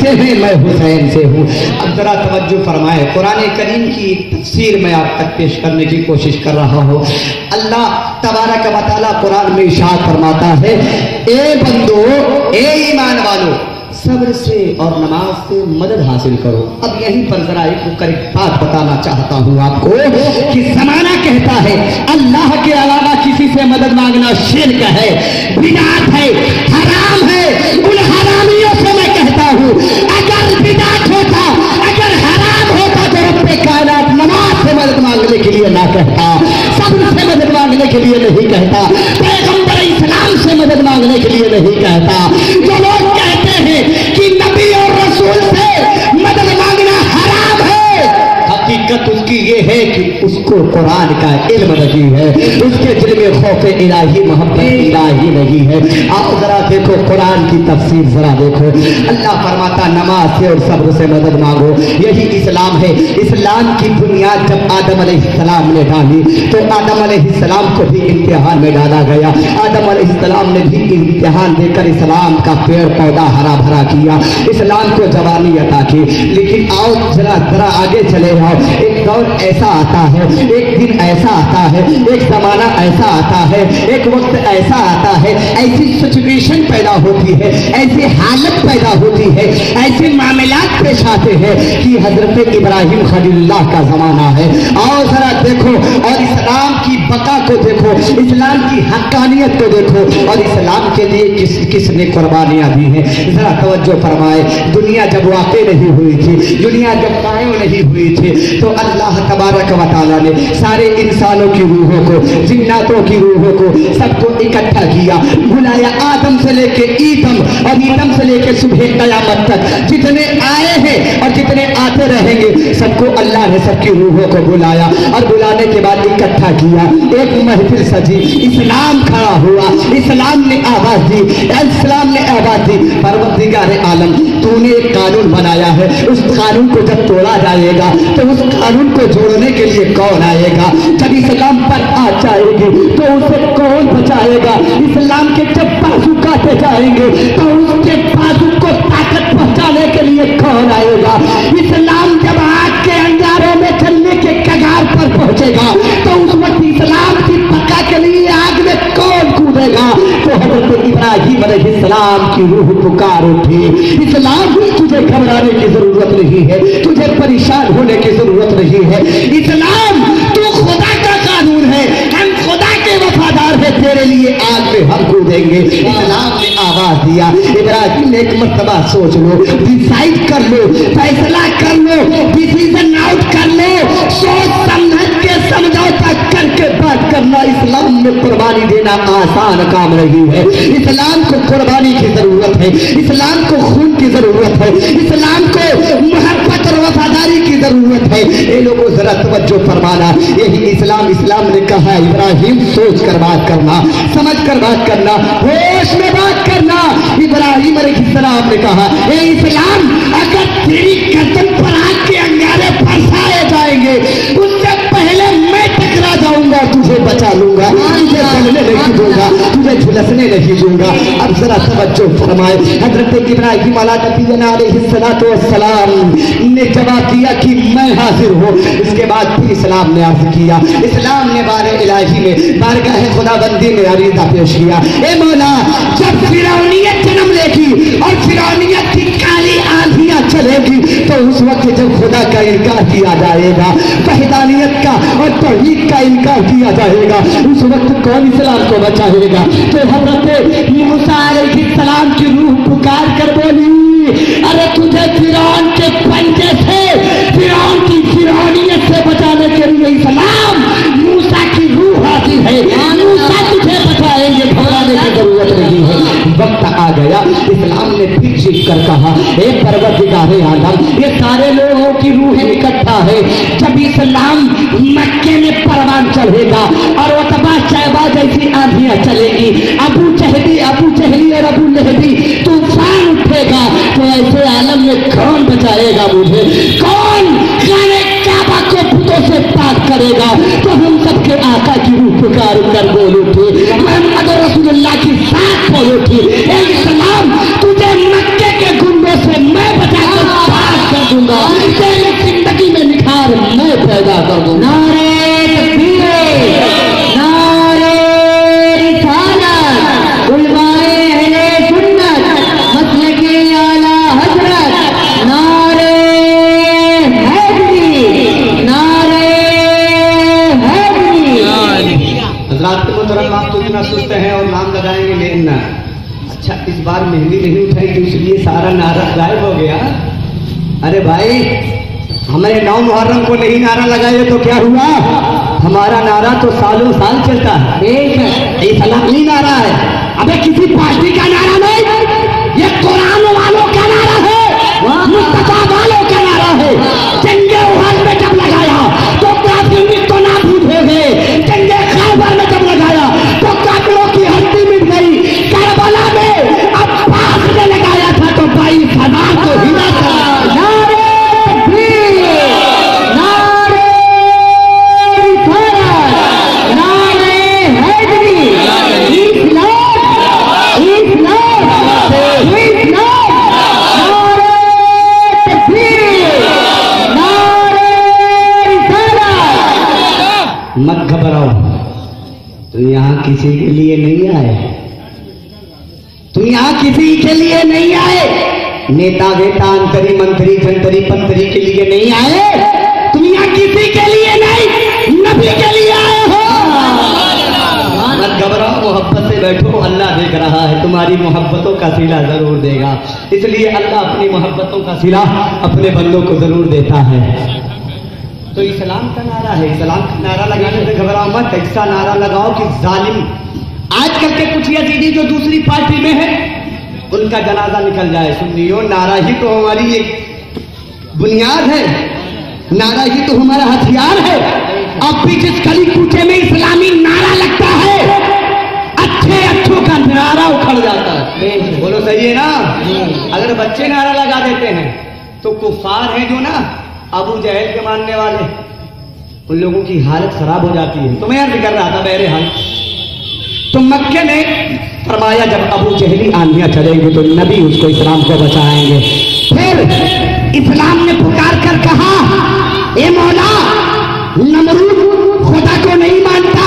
से हैं, मैं हुसैन से हूँ। अब जरा तवज्जो फरमाए, कुरान करीम की तफसीर मैं आप तक पेश करने की कोशिश कर रहा हूँ। अल्लाह तबारक व तआला कुरान में इरशाद फरमाता है, ए बंदो, ए ईमान वालो, सब्र से और नमाज से मदद हासिल करो। अब यहीं पर जरा एक बात बताना चाहता हूँ आपको कि ज़माना कहता है अल्लाह के अलावा किसी से मदद मांगना शिर्क है, बिदात है, हराम है। उन हरामियों से मैं कहता हूँ, अगर बिदात होता, अगर हराम होता तो रब्बे कायनात नमाज से मदद मांगने के लिए ना कहता, सब्र से मदद मांगने के लिए नहीं कहता, पैगंबर इस्लाम से मदद मांगने के लिए नहीं कहता। जो लोग कहते हैं कि नबी और रसूल से मदद मांगना हराम है, हकीकत उसकी ये है कि उसको कुरान का इल्म नहीं है, उसके दिल में खौफ इलाही, मोहब्बत इलाही नहीं है। आप जरा देखो कुरान की तफसीर जरा देखो, अल्लाह फरमाता नमाज से और सब्र से मदद मांगो, यही इस्लाम है। इस्लाम की बुनियाद जब आदम अलैहिस्सलाम ने डाली तो आदम अलैहिस्सलाम को भी इम्तिहान में डाला गया। आदम अलैहिस्सलाम ने भी इम्तिहान देकर इस्लाम का पेड़ पौधा हरा भरा किया, इस्लाम को जवानी अता की। लेकिन आओ जरा आगे चले जाओ, एक दौर ऐसा आता है, एक दिन ऐसा आता है, एक जमाना ऐसा आता है, एक वक्त ऐसा आता है, ऐसी सिचुएशन पैदा होती है, ऐसी हालत पैदा होती है, ऐसे मामलात पेश आते हैं कि हजरत इब्राहिम खलीलुल्लाह का जमाना है। आओ जरा देखो और इस्लाम की बका को देखो, इस्लाम की हक्कानियत को देखो और इस्लाम के लिए किसने कुर्बानियां दी हैं। जरा तवज्जो फरमाए, दुनिया जब वाक़ई नहीं हुई थी, दुनिया जब कायम नहीं हुई थी, तो अल्लाह तबारक व तआला ने सारे इंसानों की रूहों को, जिन्नातों की रूहों को, सबको इकट्ठा किया, बुलाया। आदम से लेके ईदम और ईदम से लेके सुबह कयामत तक जितने आए हैं और जितने आते रहेंगे, सबको अल्लाह ने सबकी रूहों को बुलाया और बुलाने के बाद इकट्ठा किया। एक महफिल सजी, इस्लाम खड़ा हुआ, इस्लाम ने आवाज दी, इस्लाम ने आवाज दी, परवरदिगार आलम तूने एक कानून बनाया है, उस कानून को जब तोड़ा जाएगा तो उस कानून को जोड़ने के लिए कौन आएगा? जब इस्लाम पर आ जाएगी तो उसे कौन बचाएगा? इस्लाम के जब बाजू काटे जाएंगे तो उसके बाजू को ताकत पहुंचाने के लिए कौन आएगा? इस्लाम जब आग के अंगारों में चलने के कगार पर पहुंचेगा तो उस वक्त इस्लाम की बका के लिए आग में कौन कूदेगा? तो हजरत इब्राहिम अलैहिस्सलाम की रूह पुकार उठी, इस्लाम तुझे घबराने की जरूरत नहीं है, तुझे परेशान होने की जरूरत नहीं है। इस्लाम तू खुदा का कानून है, हम खुदा के वफादार है, तेरे लिए आग में हम कूदेंगे। इस्लाम ने आवाज दिया, इब्राहिम ने एक मर्तबा सोच लो, डिसाइड कर लो, फैसला कर लो, डिसीजन आउट कर लो, सोच समझ के समझौता करके बात करना। इस्लाम में कुर्बानी देना आसान काम नहीं है, इस्लाम को कुर्बानी की जरूरत है, इस्लाम को खून की जरूरत है, इस्लाम को मोहब्बत और वफादारी की जरूरत है। ये लोगों जरा तवज्जो फरमाना, यही इस्लाम ने कहा इब्राहिम सोच कर बात करना, समझ कर बात करना, होश में बात करना। इब्राहिम अलैहिस्सलाम ने कहा, ए इस्लाम, अगर तेरी गर्दन पर आग के अंगारे बरसाए जाएंगे उससे पहले मैं टकरा जाऊंगा, तुझे बचा लूंगा, तुझे जलने नहीं दूंगा, तुझे झुलसने नहीं दूंगा। अब जरा तवज्जो फरमाए, हजरत इब्राहिम अलैहिस्सलाम ने जवाब दिया कि मैं हाजिर हूँ। इसके बाद फिर इस्लाम ने अर्ज किया, इस्लाम ने बारे इलाही में बारगाह खुदाबंदी में अरीदा पेश किया, ए मौला, जब फिरौनियत जन्म लेगी और फिरौनियत की काली आंधियां चलेगी तो उस वक्त जब खुदा का इनकार किया जाएगा, वहदानियत का और तौहीद का इनकार किया जाएगा, उस वक्त कौन इस्लाम को बचाएगा? तो हजरत मूसा अलैहिस्सलाम की रूह पुकार कर बोली, अरे तुझे फिरौन के पंजे से, फिरौन की फिरौनियत से बचाने के लिए इस्लाम, मूसा की रूह हाजिर है, मूसा तुझे बचाएंगे, घबराने की जरूरत नहीं है। वक्त आ गया, इस्लाम ने फिर चीख कर कहा, ए परवरदिगार आलम, ये सारे लोगों की रूहें इकट्ठा है, जब इस्लाम मक्के में परवान चढ़ेगा और वतबा शैबा जैसी आंधियां चलेगी, अबू जहली और अबू लहबी तूफान उठेगा, तो ऐसे आलम में कौन बचाएगा मुझे? कौन खाने काबा को पुतों से पाक करेगा? तो हम सबके आका की रूह पुकार कर बोल उठे, मोहम्मद रसूलुल्लाह की साथ बोल उठी, ए इस्लाम, तुझे मक्के के गुंडों से मैं बचा सारा नारा गायब हो गया। अरे भाई, हमारे 9 मुहर्रम को नहीं नारा लगाए तो क्या हुआ? हमारा नारा तो सालों साल चलता है। ये सलामी नारा है। अबे किसी पार्टी का नारा नहीं, ये कुरान वालों का नारा है, मुस्तफा वालों का नारा है। जंगे उहद में जब लगाया तो काफिर तो नाबूद हो गए। जंगे खैबर में जब लगाया तो काफिरों की हड्डी मिट गई। करबला में अब्बास ने लगाया था तो 22,000 को हिला था। मत घबराओ, तुम यहाँ किसी के लिए नहीं आए। तुम यहाँ किसी के लिए नहीं आए। नेता वेता अंतरी मंत्री जंतरी पंतरी के लिए नहीं आए। तुम यहाँ किसी के लिए नहीं, नबी के लिए आए हो। मत घबराओ, मोहब्बत से बैठो। अल्लाह देख रहा है, तुम्हारी मोहब्बतों का सिला जरूर देगा। इसलिए अल्लाह अपनी मोहब्बतों का सिला अपने बंदों को जरूर देता है। तो इस्लाम का नारा है, इस्लाम का नारा लगाने से घबराओ मत। ऐसा नारा लगाओ कि जालिम आजकल के कुछ यजीदी जो दूसरी पार्टी में है उनका जनाजा निकल जाए। सुनियो, नारा ही तो हमारी एक बुनियाद है, नारा ही तो हमारा हथियार है। अब भी जिस गली कूचे में इस्लामी नारा लगता है, अच्छे अच्छों का नारा उखड़ जाता है। बोलो सही है ना? अगर बच्चे नारा लगा देते हैं तो कुफार है जो ना अबू जहल के मानने वाले, उन लोगों की हालत खराब हो जाती है। तो मैं अर्ज कर रहा था बहरहाल, तो मक्के ने फरमाया जब अबू जहली आंधियां चलेंगे तो नबी उसको इस्लाम को बचाएंगे। फिर इस्लाम ने पुकार कर कहा, ए मौला, नमरूद खुदा को नहीं मानता,